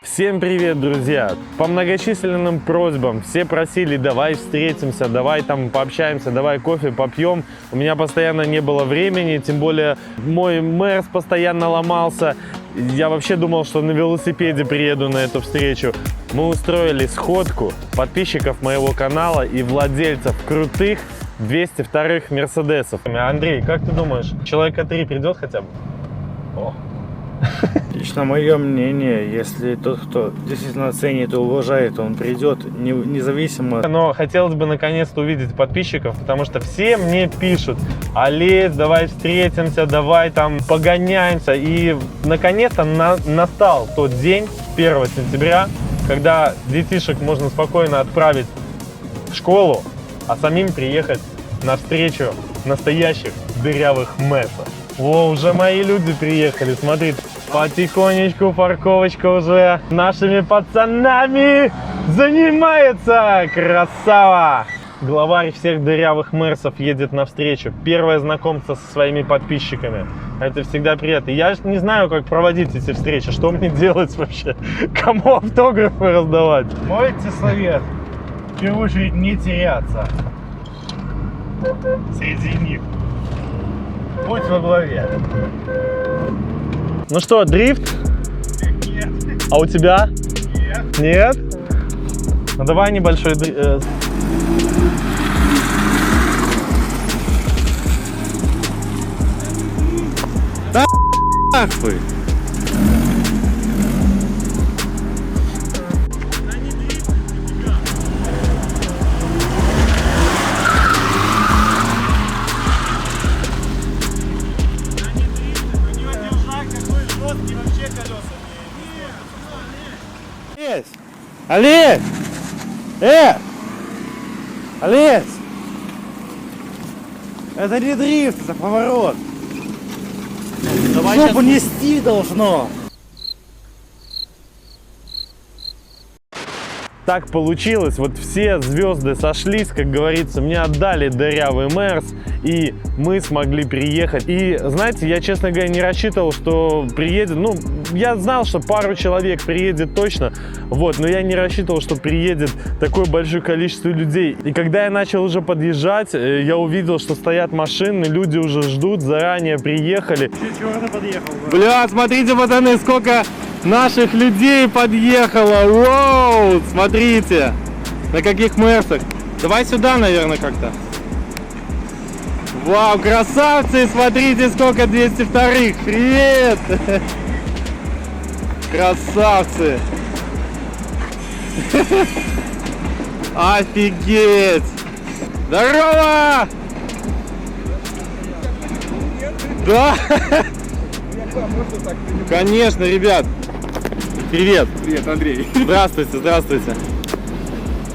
Всем привет, друзья! По многочисленным просьбам все просили: давай встретимся, давай там пообщаемся, давай кофе попьем. У меня постоянно не было времени, тем более мой Мерс постоянно ломался. Я вообще думал, что на велосипеде приеду на эту встречу. Мы устроили сходку подписчиков моего канала и владельцев крутых 202-х Мерседесов. Андрей, как ты думаешь, человека 3 придет хотя бы? О. Лично мое мнение, если тот, кто действительно ценит и уважает, он придет независимо. Но хотелось бы наконец-то увидеть подписчиков, потому что все мне пишут: Олесь, давай встретимся, давай там погоняемся. И наконец-то настал тот день, 1 сентября, когда детишек можно спокойно отправить в школу, а самим приехать на встречу настоящих дырявых Мерсов. О, уже мои люди приехали, смотрите, потихонечку парковочка уже нашими пацанами занимается, красава! Главарь всех дырявых Мерсов едет навстречу, первое знакомство со своими подписчиками, это всегда приятно. Я не знаю, как проводить эти встречи, что мне делать вообще, кому автографы раздавать. Мой тебе совет, в первую очередь не теряться среди них. Будь во главе. Ну что, дрифт? Нет. А у тебя? Нет. Нет? Ну давай небольшой Нахуй. Олесь! Олесь! Это не дрифт, это поворот. Давай Жопу нести должно. Так получилось, вот все звезды сошлись, как говорится, мне отдали дырявый Мерс, и мы смогли приехать. И знаете, я, честно говоря, не рассчитывал, что приедет, ну, я знал, что пару человек приедет точно, вот, но я не рассчитывал, что приедет такое большое количество людей. И когда я начал уже подъезжать, я увидел, что стоят машины, люди уже ждут, заранее приехали. Черный подъехал. Бля, смотрите, пацаны, сколько наших людей подъехало. Воу, смотрите, на каких Мерсах. Давай сюда, наверное, как-то. Вау, красавцы, смотрите, сколько 202-х. Привет. Красавцы. Офигеть. Здорово. Да. Конечно, ребят. Привет. Привет, Андрей. Здравствуйте, здравствуйте.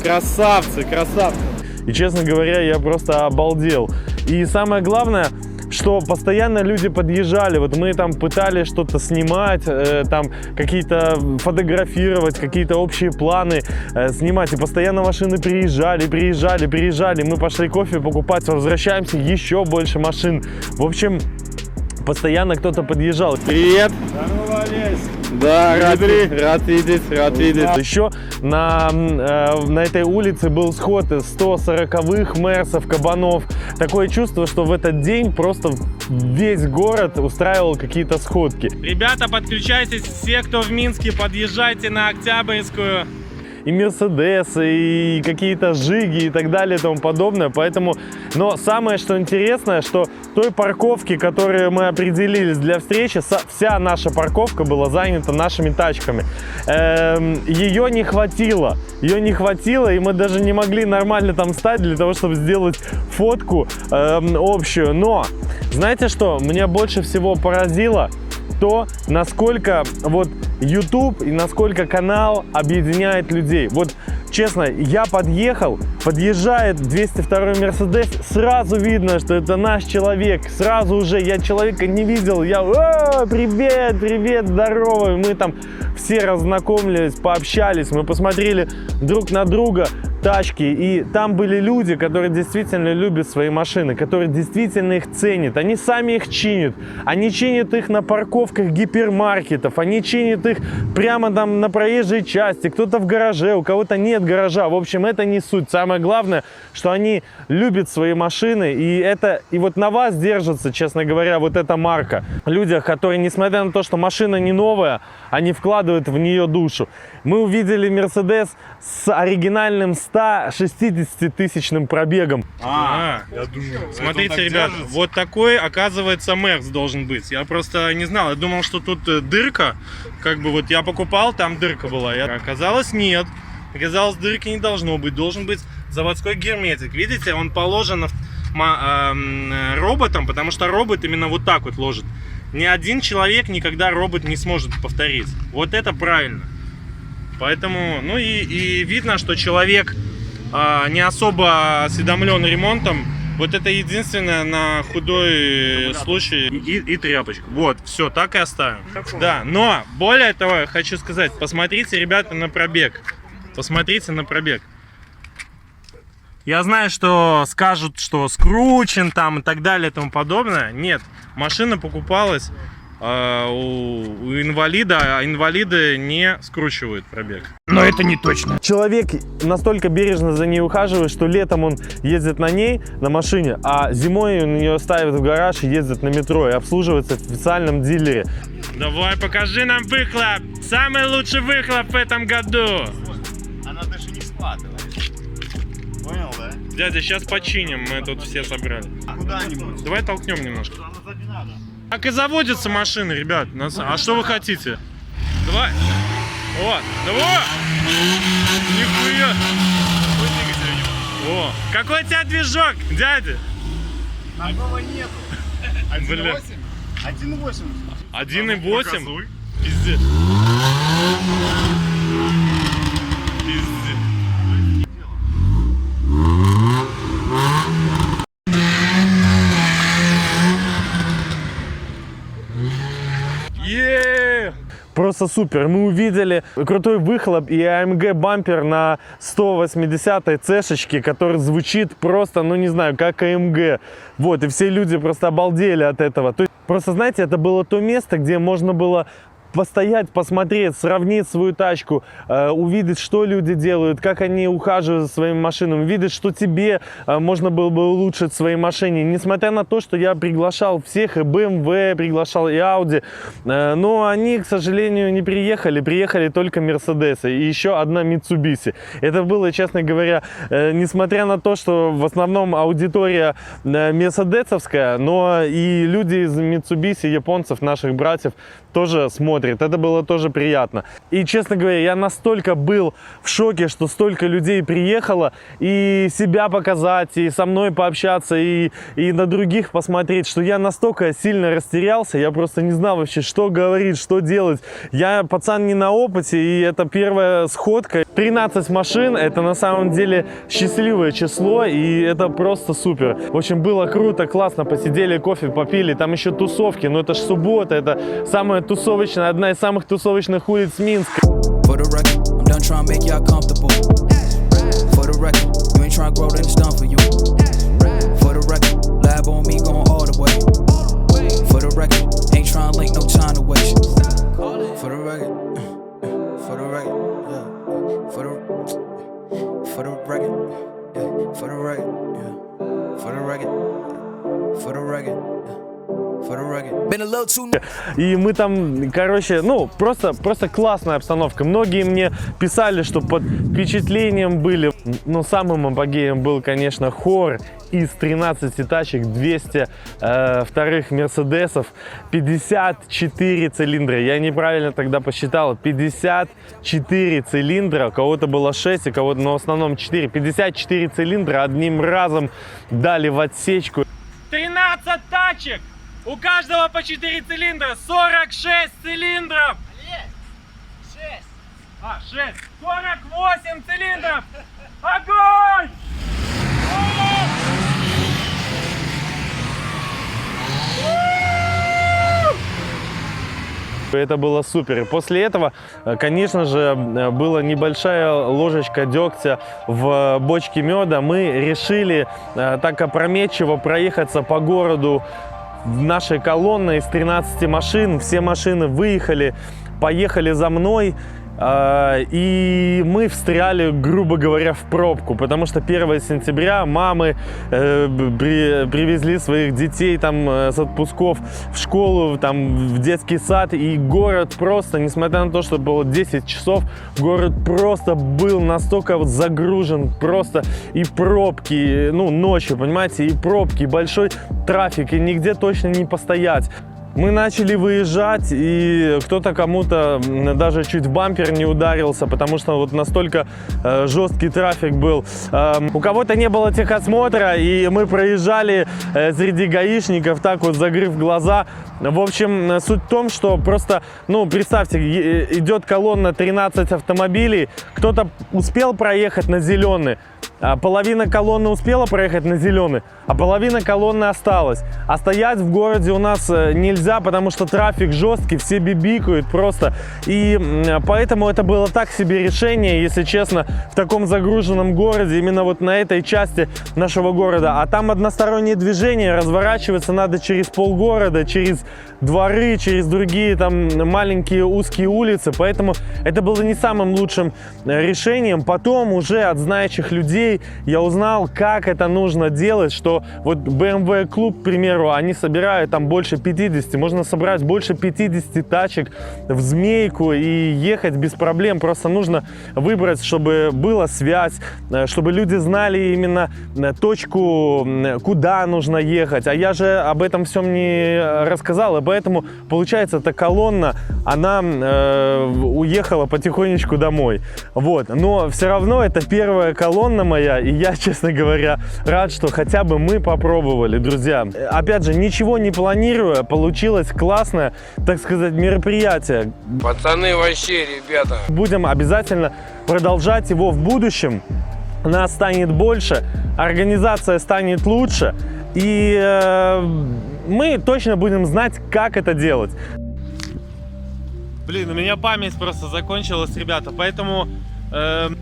Красавцы, красавцы. И, честно говоря, я просто обалдел. И самое главное, что постоянно люди подъезжали. Вот мы там пытались что-то снимать, там какие-то фотографировать, какие-то общие планы снимать. И постоянно машины приезжали. Мы пошли кофе покупать, возвращаемся, еще больше машин. В общем, постоянно кто-то подъезжал. Привет! Здорово, Олесь! Да, рад видеть. Еще на этой улице был сход из 140-х Мерсов, кабанов. Такое чувство, что в этот день просто весь город устраивал какие-то сходки. Ребята, подключайтесь, все, кто в Минске, подъезжайте на Октябрьскую. И Мерседесы, и какие-то Жиги и так далее и тому подобное. Поэтому, но самое, что интересное, что той парковки, которую мы определились для встречи, вся наша парковка была занята нашими тачками. Ее не хватило. И мы даже не могли нормально там встать для того, чтобы сделать фотку общую. Но, знаете что, меня больше всего поразило то, насколько вот YouTube и насколько канал объединяет людей. Вот честно, я подъезжает 202-й Мерседес, сразу видно, что это наш человек, сразу уже я человека не видел, я привет, здорово, мы там все разнакомились, пообщались, мы посмотрели друг на друга. тачки, и там были люди, которые действительно любят свои машины, которые действительно их ценят, они сами их чинят, они чинят их на парковках гипермаркетов, они чинят их прямо там на проезжей части, кто-то в гараже, у кого-то нет гаража, в общем, это не суть, самое главное, что они любят свои машины, и вот на вас держится, честно говоря, вот эта марка, людях, которые, несмотря на то, что машина не новая, они вкладывают в нее душу. Мы увидели Mercedes с оригинальным 160-тысячным пробегом. Я думаю. Смотрите, ребят, вот такой, оказывается, Мерс должен быть. Я просто не знал, я думал, что тут дырка, как бы вот я покупал, там дырка была. Оказалось, нет. Оказалось, дырки не должно быть, должен быть заводской герметик. Видите, он положен роботом, потому что робот именно вот так вот ложит. Ни один человек никогда робот не сможет повторить. Вот это правильно. Поэтому, ну и видно, что человек не особо осведомлен ремонтом. Вот это единственное на худой случай. И тряпочка. Вот, все, так и оставим. Да, но более того, я хочу сказать, посмотрите, ребята, на пробег. Посмотрите на пробег. Я знаю, что скажут, что скручен там и так далее и тому подобное. Нет, машина покупалась у инвалида, а инвалиды не скручивают пробег. Но это не точно. Человек настолько бережно за ней ухаживает, что летом он ездит на ней, на машине, а зимой он ее ставит в гараж и ездит на метро и обслуживается в официальном дилере. Давай, покажи нам выхлоп! Самый лучший выхлоп в этом году! Она даже не складывает. Понял, да? Дядя, сейчас починим, мы тут все собрали. Куда-нибудь. Давай толкнем немножко. Она сзади надо. Так и заводятся машины, ребят. А что вы хотите? Давай. Вот. Давай. Нихуя. О, какой у тебя движок, дядя? Такого нету. 1.8? 1.8. 1.8? Пиздец. Пиздец. Просто супер. Мы увидели крутой выхлоп и AMG бампер на 180-й цешечке, который звучит просто, ну не знаю, как AMG. Вот, и все люди просто обалдели от этого. То есть, просто, знаете, это было то место, где можно было постоять, посмотреть, сравнить свою тачку, увидеть, что люди делают, как они ухаживают за своими машинами, увидеть, что тебе можно было бы улучшить в своей машине. Несмотря на то, что я приглашал всех, и BMW, приглашал, и Audi, но они, к сожалению, не приехали. Приехали только Mercedes и еще одна Mitsubishi. Это было, честно говоря, несмотря на то, что в основном аудитория мерседесовская, но и люди из Mitsubishi, японцев, наших братьев, тоже смотрят. Это было тоже приятно. И, честно говоря, я настолько был в шоке, что столько людей приехало, и себя показать, и со мной пообщаться, и на других посмотреть, что я настолько сильно растерялся, я просто не знал вообще, что говорить, что делать. Я пацан не на опыте, и это первая сходка. 13 машин, это на самом деле счастливое число, и это просто супер. В общем, было круто, классно, посидели, кофе попили, там еще тусовки, но это ж суббота, это самая тусовочная, одна из самых тусовочных улиц Минска. И мы там, короче, ну, просто классная обстановка. Многие мне писали, что под впечатлением были. Но самым апогеем был, конечно, хор из 13 тачек, 200 вторых Мерседесов, 54 цилиндра. Я неправильно тогда посчитал. 54 цилиндра. У кого-то было 6, у кого-то, но в основном 4. 54 цилиндра одним разом дали в отсечку. 13 тачек! У каждого по 4 цилиндра, 46 цилиндров! 6. 6. 48 цилиндров! Огонь! Это было супер. И после этого, конечно же, была небольшая ложечка дегтя в бочке меда. Мы решили так опрометчиво проехаться по городу нашей колонной из 13 машин. Все машины выехали, поехали за мной. И мы встряли, грубо говоря, в пробку, потому что 1 сентября мамы привезли своих детей там с отпусков в школу, там в детский сад, и город просто, несмотря на то, что было 10 часов, город просто был настолько загружен, просто и пробки, ну, ночью, понимаете, и пробки, и большой трафик, и нигде точно не постоять. Мы начали выезжать, и кто-то кому-то даже чуть в бампер не ударился, потому что вот настолько жесткий трафик был. У кого-то не было техосмотра, и мы проезжали среди гаишников, так вот закрыв глаза. В общем, суть в том, что просто, ну, представьте, идет колонна 13 автомобилей, кто-то успел проехать на зеленый, половина колонны успела проехать на зеленый, а половина колонны осталась. А стоять в городе у нас нельзя, потому что трафик жесткий, все бибикают просто. И поэтому это было так себе решение, если честно, в таком загруженном городе, именно вот на этой части нашего города. А там одностороннее движение, разворачиваться надо через полгорода, через дворы, через другие там маленькие узкие улицы. Поэтому это было не самым лучшим решением. Потом уже от знающих людей я узнал, как это нужно делать, что вот BMW клуб, к примеру, они собирают там больше 50, можно собрать больше 50 тачек в змейку и ехать без проблем. Просто нужно выбрать, чтобы была связь, чтобы люди знали именно точку, куда нужно ехать. А я же об этом всем не рассказал, и поэтому, получается, эта колонна, она уехала потихонечку домой. Вот. Но все равно это первая колонна моя, и я, честно говоря, рад, что хотя бы мы попробовали, друзья. Опять же, ничего не планируя, получилось классное, так сказать, мероприятие. Пацаны, вообще, ребята. Будем обязательно продолжать его в будущем. Нас станет больше, организация станет лучше, и мы точно будем знать, как это делать. Блин, у меня память просто закончилась, ребята, поэтому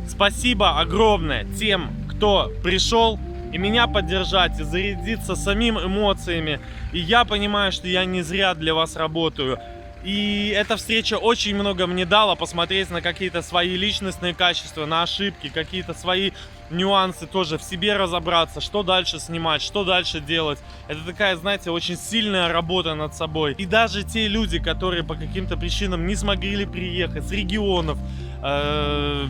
спасибо огромное тем, кто пришел и меня поддержать, и зарядиться самим эмоциями. И я понимаю, что я не зря для вас работаю. И эта встреча очень много мне дала посмотреть на какие-то свои личностные качества, на ошибки, какие-то свои нюансы тоже в себе разобраться, что дальше снимать, что дальше делать. Это такая, знаете, очень сильная работа над собой. И даже те люди, которые по каким-то причинам не смогли приехать с регионов,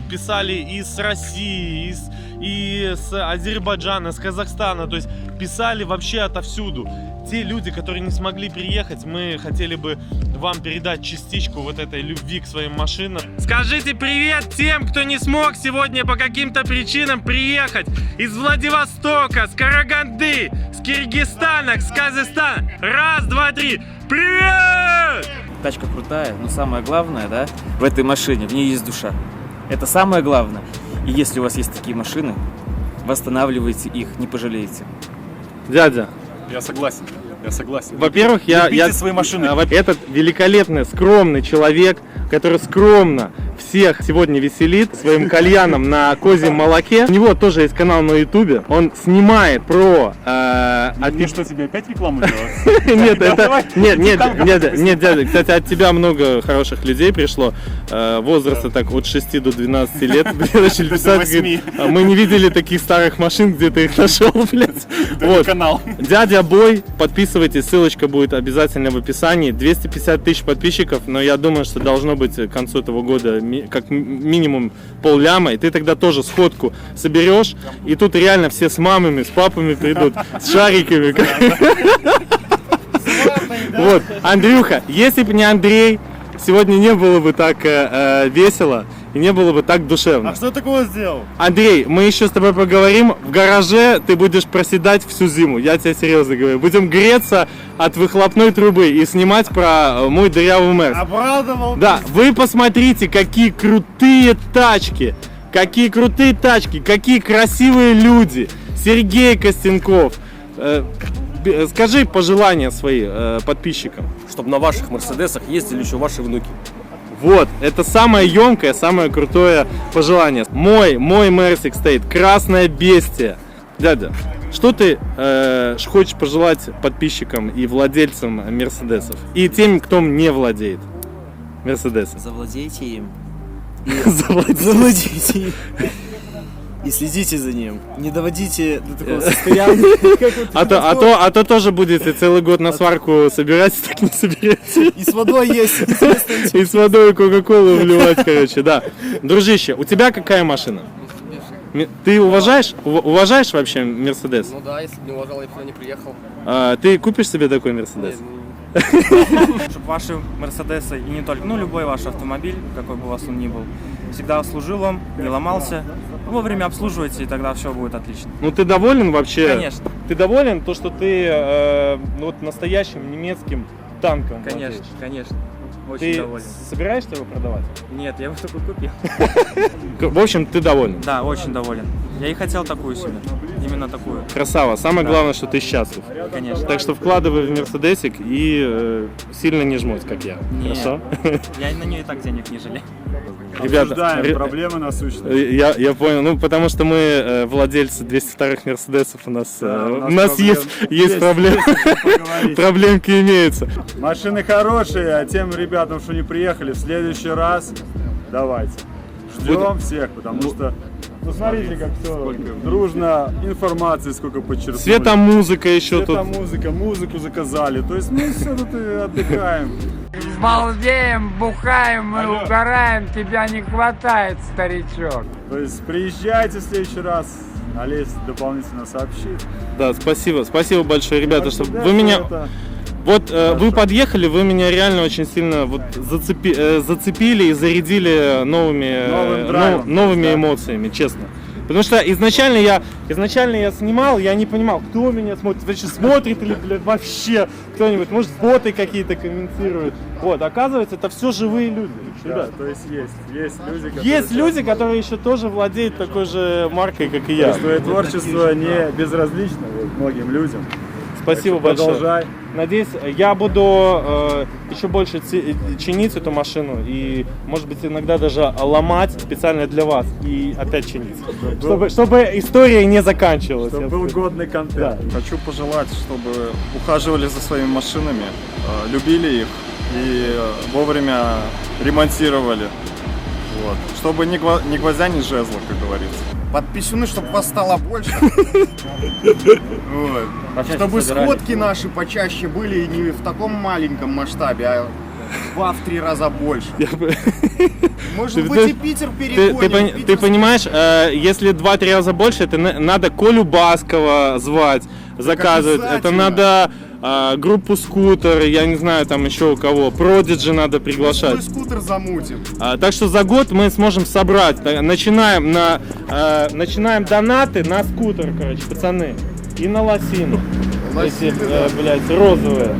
писали из России, и с Азербайджана, с Казахстана, то есть писали вообще отовсюду. Те люди, которые не смогли приехать, мы хотели бы вам передать частичку вот этой любви к своим машинам. Скажите привет тем, кто не смог сегодня по каким-то причинам приехать из Владивостока, с Караганды, с Киргизстана, с Казахстана. Раз, два, три. Привет! Тачка крутая, но самое главное, да, в этой машине, в ней есть душа. Это самое главное. И если у вас есть такие машины, восстанавливайте их, не пожалеете. Дядя, Я согласен. во-первых, Любите свои машины. Этот великолепный, скромный человек, который скромно всех сегодня веселит своим кальяном на козьем молоке. У него тоже есть канал на ютубе. Он снимает про... Мне что, тебе опять рекламу делать? Нет, дядя, кстати, от тебя много хороших людей пришло. Возраста так от 6 до 12 лет. Начали писать, говорит, мы не видели таких старых машин, где ты их нашел, блядь. Вот. Канал. Дядя Бой, подписывайтесь, ссылочка будет обязательно в описании. 250 тысяч подписчиков, но я думаю, что должно быть к концу этого года как минимум пол-ляма, и ты тогда тоже сходку соберешь, и тут реально все с мамами, с папами придут, с шариками. Вот, Андрюха, если бы не Андрей, сегодня не было бы так весело и не было бы так душевно. А что такого сделал? Андрей, мы еще с тобой поговорим. В гараже ты будешь проседать всю зиму. Я тебе серьезно говорю. Будем греться от выхлопной трубы и снимать про мой дырявый Мерс. Обрадовал. Да, вы посмотрите, какие крутые тачки. Какие крутые тачки, какие красивые люди. Сергей Костенков. скажи пожелания свои подписчикам. Чтобы на ваших Мерседесах ездили еще ваши внуки. Вот, это самое емкое, самое крутое пожелание. Мой Мерсик стоит, красное бестия. Дядя, что ты хочешь пожелать подписчикам и владельцам Мерседесов? И тем, кто не владеет Мерседесом? Завладейте им. Завладейте им. И следите за ним. Не доводите до такого состояния. А то тоже будете целый год на сварку собирать, так не соберете. И с водой есть. И с водой кока-колу вливать, короче, да. Дружище, у тебя какая машина? Ты уважаешь вообще Мерседес? Ну да, если бы не уважал, я бы сюда не приехал. Ты купишь себе такой Мерседес? Чтобы ваши Мерседесы, и не только, ну любой ваш автомобиль, какой бы у вас он ни был, всегда служил вам, не ломался. Вовремя обслуживайте, и тогда все будет отлично. Ну ты доволен вообще? Конечно. Ты доволен то, что ты вот настоящим немецким танком Конечно, владеешь? конечно. Очень Ты доволен. собираешься его продавать? Нет, я его только купил. В общем, ты доволен? Да, очень доволен. Я и хотел такую себе. Именно такую. Красава. Самое главное, что ты счастлив. Конечно. Так что вкладывай в Мерседесик и сильно не жмуть, как я. Не. Хорошо? Я на нее и так денег не жалею. Обсуждаем проблемы насущные. Я понял, ну потому что мы владельцы 202-х Мерседесов, у нас есть проблемы, проблемки имеются. Машины хорошие, а тем ребятам, что не приехали, в следующий раз давайте. Ждем всех, потому что, ну смотрите, как все дружно, информации сколько подчеркнули. Светомузыка еще тут. Светомузыка, музыку заказали, то есть мы все тут и отдыхаем. Балдеем, бухаем, мы угораем, тебя не хватает, старичок. То есть приезжайте в следующий раз, Олесь дополнительно сообщит. Да, спасибо большое, ребята, что Мерседес вы меня... это... Вот вы подъехали, вы меня реально очень сильно вот зацепили и зарядили новыми эмоциями, честно. Потому что изначально я снимал, я не понимал, кто меня смотрит, вообще смотрит или, блядь, вообще кто-нибудь, может, боты какие-то комментируют. Вот, оказывается, это все живые люди. Да, то есть есть люди, которые... Есть люди, которые еще тоже владеют такой же маркой, как и я. То есть твое творчество не безразлично многим людям. Спасибо большое. Продолжай. Надеюсь, я буду еще больше чинить эту машину и, может быть, иногда даже ломать специально для вас и опять чинить. Чтобы история не заканчивалась. Чтобы был годный контент. Да. Хочу пожелать, чтобы ухаживали за своими машинами, любили их и вовремя ремонтировали. Вот. Чтобы ни гвоздя, ни жезла, как говорится. Подписаны, чтобы вас стало больше. Чтобы сходки наши почаще были не в таком маленьком масштабе, а в 2-3 раза больше. Может быть, и Питер перегоним. Ты понимаешь, если 2-3 раза больше, это надо Колю Баскова звать, заказывать. Это надо группу Скутер, я не знаю, там еще у кого. Продиджи надо приглашать. Скутер замутим. Так что за год мы сможем собрать. Начинаем донаты на скутер, короче, пацаны. И на лосину. Эти, блядь, розовые.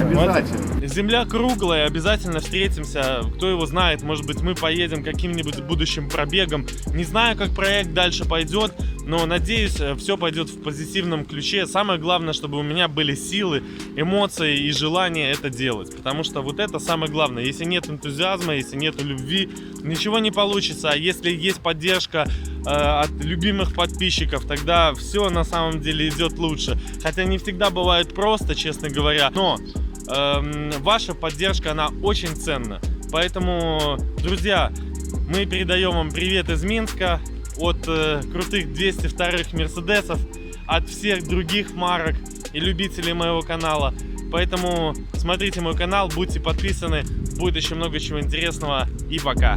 Обязательно. Земля круглая, обязательно встретимся. Кто его знает, может быть, мы поедем каким-нибудь будущим пробегом. Не знаю, как проект дальше пойдет, но надеюсь, все пойдет в позитивном ключе. Самое главное, чтобы у меня были силы, эмоции и желание это делать. Потому что вот это самое главное. Если нет энтузиазма, если нет любви, ничего не получится. А если есть поддержка от любимых подписчиков, тогда все на самом деле идет лучше. Хотя не всегда бывает просто, честно говоря. Но ваша поддержка, она очень ценна. Поэтому, друзья, мы передаем вам привет из Минска от крутых 202-х Мерседесов, от всех других марок и любителей моего канала. Поэтому смотрите мой канал, будьте подписаны, будет еще много чего интересного. И пока!